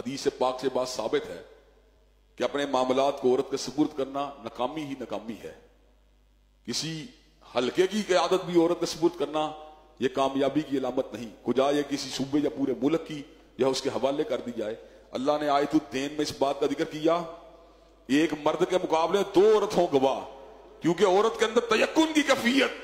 हदीस पाक से बात साबित है कि अपने मामलात को औरत के सुपुर्द करना नाकामी ही नाकामी है। किसी हल्के की क़यादत भी औरत के सुपुर्द करना यह कामयाबी की अलामत नहीं, खुदा ये किसी सूबे या पूरे मुल्क की या उसके हवाले कर दी जाए। अल्लाह ने आयतुद्दीन में इस बात का जिक्र किया, एक मर्द के मुकाबले दो औरत हो गवाह, क्योंकि औरत के अंदर तयक्कुन की कैफियत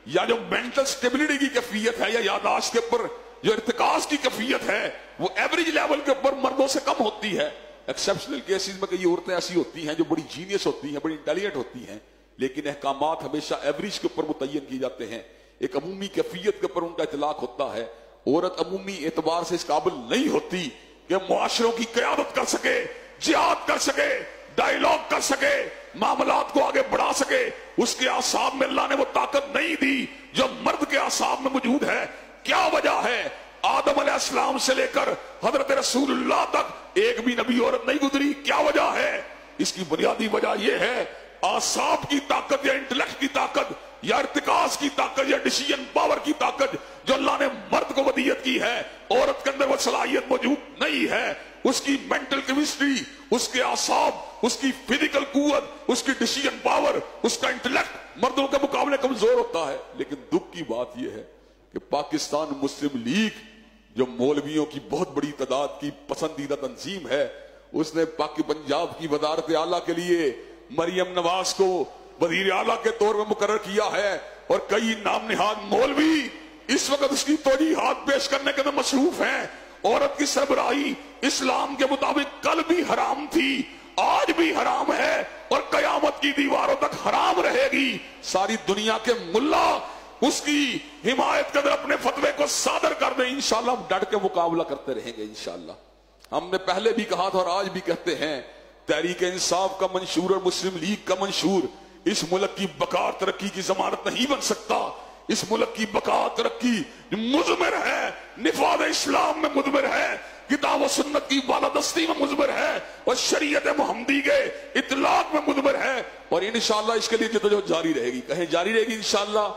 या जो मेंटल स्टेबिलिटी की कैफियत है या यादाश्त के ऊपर जो इर्तिकाज की कैफियत है वो एवरेज लेवल के ऊपर मर्दों से कम होती है। एक्सेप्शनल केसेस में कई औरतें ऐसी होती हैं जो बड़ी जीनियस होती हैं, बड़ी इंटेलिजेंट होती हैं, लेकिन अहकामात हमेशा एवरेज के ऊपर मुतय्यन किए जाते हैं। एक अमूमी कैफियत के ऊपर उनका इतलाक होता है। औरत अमूमी एतबार से इस काबिल नहीं होती कि मुआशरों की क़यादत कर सके, जिहाद कर सके, डायलॉग कर सके, मामलात को आगे बढ़ा सके। उसके आसाब में अल्लाह ने वो ताकत नहीं दी जो मर्द के आसाब में मौजूद है। क्या वजह है? आदम अलैहिस्सलाम से लेकर हजरत रसूलुल्लाह तक एक भी नबी औरत नहीं गुजरी। क्या वजह है? इसकी बुनियादी वजह यह है आसाब की ताकत या इंटेलेक्ट की ताकत या इर्तिकाज की ताकत या डिसीजन पावर की ताकत जो अल्लाह ने मर्द को वदीयत की है, औरत के अंदर वो सलाहियत मौजूद नहीं है। उसकी मेंटल केमिस्ट्री, उसके आसाब, उसकी फिजिकल कुव्वत, उसकी डिसीजन पावर, उसका इंटेलेक्ट मर्दों के मुकाबले कमजोर होता है। लेकिन दुख की बात यह है कि पाकिस्तान मुस्लिम लीग जो मौलवियों की बहुत बड़ी तादाद की पसंदीदा तंजीम है, उसने पाकि पंजाब की वजारत आला के लिए मरियम नवाज को वजीर आला के तौर पर मुकर्रर किया है और कई नाम निहाद मौलवी इस वक्त उसकी तौजीहात पेश करने के अंदर मसरूफ हैं। औरत की सरबराही इस्लाम के मुताबिक कल भी हराम थी, आज भी हराम है और कयामत की दीवारों तक हराम रहेगी। सारी दुनिया के मुल्ला उसकी हिमायत के अंदर अपने फतवे को सादर कर दे, इंशाल्लाह हम डट के मुकाबला करते रहेंगे। इंशाल्लाह हमने पहले भी कहा था और आज भी कहते हैं, तहरीक इंसाफ का मंशूर और मुस्लिम लीग का मंशूर इस मुल्क की बका तरक्की की जमानत नहीं बन सकता। इस मुल्क की बका तरक्की मुज़मिर है, निफाद इस्लाम में मुज़मिर है, किताब व सुन्नत की बालादस्ती में मुज़मिर है और शरीयत मुहम्मदी के इतलाक में मुज़मिर है। और इंशाल्लाह इसके लिए जद्दोजहद जारी रहेगी। कहें जारी रहेगी इंशाल्लाह।